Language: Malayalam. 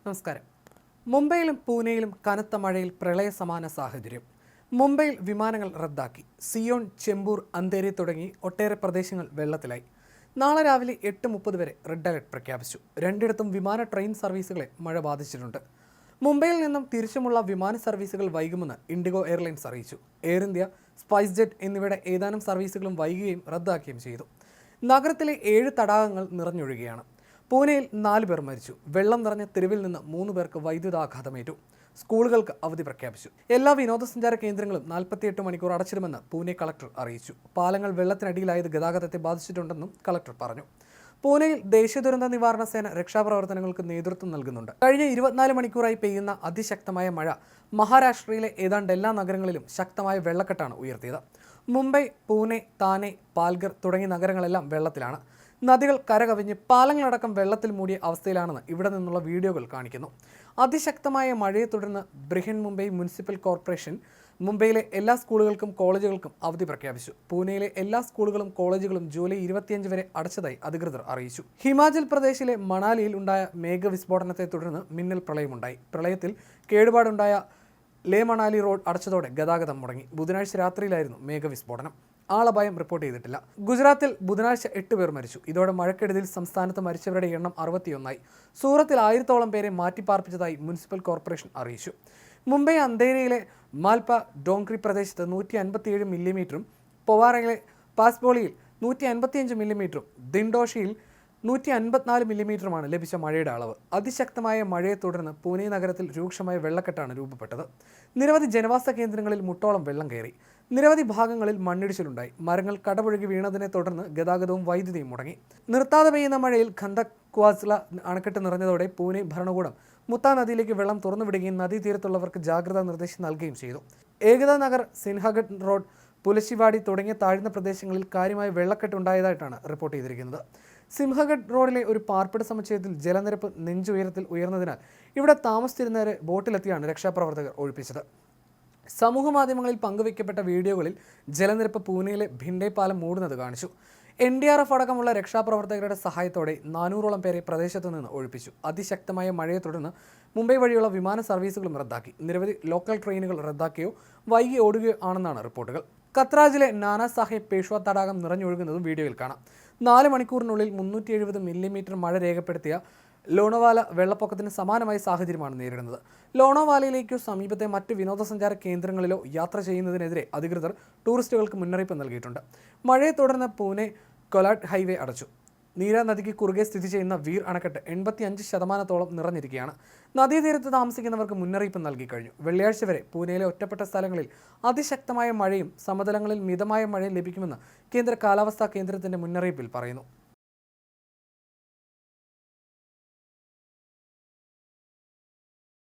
നമസ്കാരം. മുംബൈയിലും പൂനെയിലും കനത്ത മഴയിൽ പ്രളയ സമാന സാഹചര്യം. മുംബൈയിൽ വിമാനങ്ങൾ റദ്ദാക്കി. സിയോൺ, ചെമ്പൂർ, അന്ധേരി തുടങ്ങി ഒട്ടേറെ പ്രദേശങ്ങൾ വെള്ളത്തിലായി. നാളെ രാവിലെ 8:30 വരെ റെഡ് അലർട്ട് പ്രഖ്യാപിച്ചു. രണ്ടിടത്തും വിമാന ട്രെയിൻ സർവീസുകളെ മഴ ബാധിച്ചിട്ടുണ്ട്. മുംബൈയിൽ നിന്നും തിരിച്ചുമുള്ള വിമാന സർവീസുകൾ വൈകുമെന്ന് ഇൻഡിഗോ എയർലൈൻസ് അറിയിച്ചു. എയർ ഇന്ത്യ, സ്പൈസ് ജെറ്റ് എന്നിവയുടെ ഏതാനും സർവീസുകളും വൈകുകയും റദ്ദാക്കുകയും ചെയ്തു. നഗരത്തിലെ 7 തടാകങ്ങൾ നിറഞ്ഞൊഴുകുകയാണ്. പൂനെയിൽ 4 പേർ മരിച്ചു. വെള്ളം നിറഞ്ഞ തെരുവിൽ നിന്ന് 3 പേർക്ക് വൈദ്യുതാഘാതമേറ്റു. സ്കൂളുകൾക്ക് അവധി പ്രഖ്യാപിച്ചു. എല്ലാ വിനോദസഞ്ചാര കേന്ദ്രങ്ങളും 48 മണിക്കൂർ അടച്ചിടുമെന്ന് പൂനെ കളക്ടർ അറിയിച്ചു. പാലങ്ങൾ വെള്ളത്തിനടിയിലായത് ഗതാഗതത്തെ ബാധിച്ചിട്ടുണ്ടെന്നും കളക്ടർ പറഞ്ഞു. പൂനെയിൽ ദേശീയ ദുരന്ത നിവാരണ സേന രക്ഷാപ്രവർത്തനങ്ങൾക്ക് നേതൃത്വം നൽകുന്നുണ്ട്. കഴിഞ്ഞ 24 മണിക്കൂറായി പെയ്യുന്ന അതിശക്തമായ മഴ മഹാരാഷ്ട്രയിലെ ഏതാണ്ട് എല്ലാ നഗരങ്ങളിലും ശക്തമായ വെള്ളക്കെട്ടാണ് ഉയർത്തിയത്. മുംബൈ, പൂനെ, താനെ, പാൽഗർ തുടങ്ങിയ നഗരങ്ങളെല്ലാം വെള്ളത്തിലാണ്. നദികൾ കരകവിഞ്ഞ് പാലങ്ങളടക്കം വെള്ളത്തിൽ മൂടിയ അവസ്ഥയിലാണെന്ന് ഇവിടെ നിന്നുള്ള വീഡിയോകൾ കാണിക്കുന്നു. അതിശക്തമായ മഴയെ തുടർന്ന് ബ്രിഹൻ മുംബൈ മുനിസിപ്പൽ കോർപ്പറേഷൻ മുംബൈയിലെ എല്ലാ സ്കൂളുകൾക്കും കോളേജുകൾക്കും അവധി പ്രഖ്യാപിച്ചു. പൂനെയിലെ എല്ലാ സ്കൂളുകളും കോളേജുകളും ജൂലൈ 25 വരെ അടച്ചതായി അധികൃതർ അറിയിച്ചു. ഹിമാചൽ പ്രദേശിലെ മണാലിയിൽ ഉണ്ടായ മേഘവിസ്ഫോടനത്തെ തുടർന്ന് മിന്നൽ പ്രളയമുണ്ടായി. പ്രളയത്തിൽ കേടുപാടുണ്ടായ ലേ മണാലി റോഡ് അടച്ചതോടെ ഗതാഗതം മുടങ്ങി. ബുധനാഴ്ച രാത്രിയിലായിരുന്നു മേഘവിസ്ഫോടനം. ആളപായം റിപ്പോർട്ട് ചെയ്തിട്ടില്ല. ഗുജറാത്തിൽ ബുധനാഴ്ച 8 പേർ മരിച്ചു. ഇതോടെ മഴക്കെടുതിയിൽ സംസ്ഥാനത്ത് മരിച്ചവരുടെ എണ്ണം 61ആയി. സൂറത്തിൽ 1000-ഓളം പേരെ മാറ്റിപ്പാർപ്പിച്ചതായി മുനിസിപ്പൽ കോർപ്പറേഷൻ അറിയിച്ചു. മുംബൈ അന്ധേരിയിലെ മാൽപ ഡോങ്ക്രി പ്രദേശത്ത് 157 മില്ലിമീറ്ററും, പൊവാറയിലെ പാസ്ബോളിയിൽ 155 മില്ലിമീറ്ററും, ദിൻഡോഷിയിൽ 154 മില്ലിമീറ്ററുമാണ് ലഭിച്ച മഴയുടെ അളവ്. അതിശക്തമായ മഴയെ തുടർന്ന് പൂനെ നഗരത്തിൽ രൂക്ഷമായ വെള്ളക്കെട്ടാണ് രൂപപ്പെട്ടത്. നിരവധി ജനവാസ കേന്ദ്രങ്ങളിൽ മുട്ടോളം വെള്ളം കയറി. നിരവധി ഭാഗങ്ങളിൽ മണ്ണിടിച്ചിലുണ്ടായി. മരങ്ങൾ കടപുഴകി വീണതിനെ തുടർന്ന് ഗതാഗതവും വൈദ്യുതിയും മുടങ്ങി. നിർത്താതെ പെയ്യുന്ന മഴയിൽ ഖന്ദക് ക്വാസ്ല അണക്കെട്ട് നിറഞ്ഞതോടെ പൂനെ ഭരണകൂടം മുത്ത നദിയിലേക്ക് വെള്ളം തുറന്നുവിടുകയും നദീതീരത്തുള്ളവർക്ക് ജാഗ്രതാ നിർദ്ദേശം നൽകുകയും ചെയ്തു. ഏകതാ നഗർ, സിൻഹഗഡ് റോഡ്, പുലശിവാടി തുടങ്ങിയ താഴ്ന്ന പ്രദേശങ്ങളിൽ കാര്യമായ വെള്ളക്കെട്ടുണ്ടായതായിട്ടാണ് റിപ്പോർട്ട് ചെയ്തിരിക്കുന്നത്. സിംഹഗഡ് റോഡിലെ ഒരു പാർപ്പിട സമുച്ചയത്തിൽ ജലനിരപ്പ് നെഞ്ചുയരത്തിൽ ഉയർന്നതിനാൽ ഇവിടെ താമസിച്ചിരുന്നവരെ ബോട്ടിലെത്തിയാണ് രക്ഷാപ്രവർത്തകർ ഒഴിപ്പിച്ചത്. സമൂഹ മാധ്യമങ്ങളിൽ പങ്കുവയ്ക്കപ്പെട്ട വീഡിയോകളിൽ ജലനിരപ്പ് പൂനെയിലെ ഭിണ്ടേ പാലം മൂടുന്നത് കാണിച്ചു. NDRF അടക്കമുള്ള രക്ഷാപ്രവർത്തകരുടെ സഹായത്തോടെ 400ഓളം പേരെ പ്രദേശത്തു നിന്ന് ഒഴിപ്പിച്ചു. അതിശക്തമായ മഴയെ തുടർന്ന് മുംബൈ വഴിയുള്ള വിമാന സർവീസുകളും റദ്ദാക്കി. നിരവധി ലോക്കൽ ട്രെയിനുകൾ റദ്ദാക്കിയോ വൈകി ഓടുകയോ ആണെന്നാണ് റിപ്പോർട്ടുകൾ. ഖത്രാജിലെ നാനാ സാഹിബ് പേഷ്വ തടാകം നിറഞ്ഞൊഴുകുന്നതും വീഡിയോയിൽ കാണാം. 4 മണിക്കൂറിനുള്ളിൽ 370 മില്ലിമീറ്റർ മഴ രേഖപ്പെടുത്തിയ ലോണോവാല വെള്ളപ്പൊക്കത്തിന് സമാനമായ സാഹചര്യമാണ് നേരിടുന്നത്. ലോണോവാലയിലേക്കോ സമീപത്തെ മറ്റ് വിനോദസഞ്ചാര കേന്ദ്രങ്ങളിലോ യാത്ര ചെയ്യുന്നതിനെതിരെ അധികൃതർ ടൂറിസ്റ്റുകൾക്ക് മുന്നറിയിപ്പ് നൽകിയിട്ടുണ്ട്. മഴയെ തുടർന്ന് പൂനെ കൊലാഡ് ഹൈവേ അടച്ചു. നീര നദിക്ക് കുറുകെ സ്ഥിതി ചെയ്യുന്ന വീർ അണക്കെട്ട് 85% നിറഞ്ഞിരിക്കുകയാണ്. നദീതീരത്ത് താമസിക്കുന്നവർക്ക് മുന്നറിയിപ്പ് നൽകി കഴിഞ്ഞു. വെള്ളിയാഴ്ച വരെ പൂനെയിലെ ഒറ്റപ്പെട്ട സ്ഥലങ്ങളിൽ അതിശക്തമായ മഴയും സമതലങ്ങളിൽ മിതമായ മഴയും ലഭിക്കുമെന്ന് കേന്ദ്ര കാലാവസ്ഥാ കേന്ദ്രത്തിന്റെ മുന്നറിയിപ്പിൽ പറയുന്നു.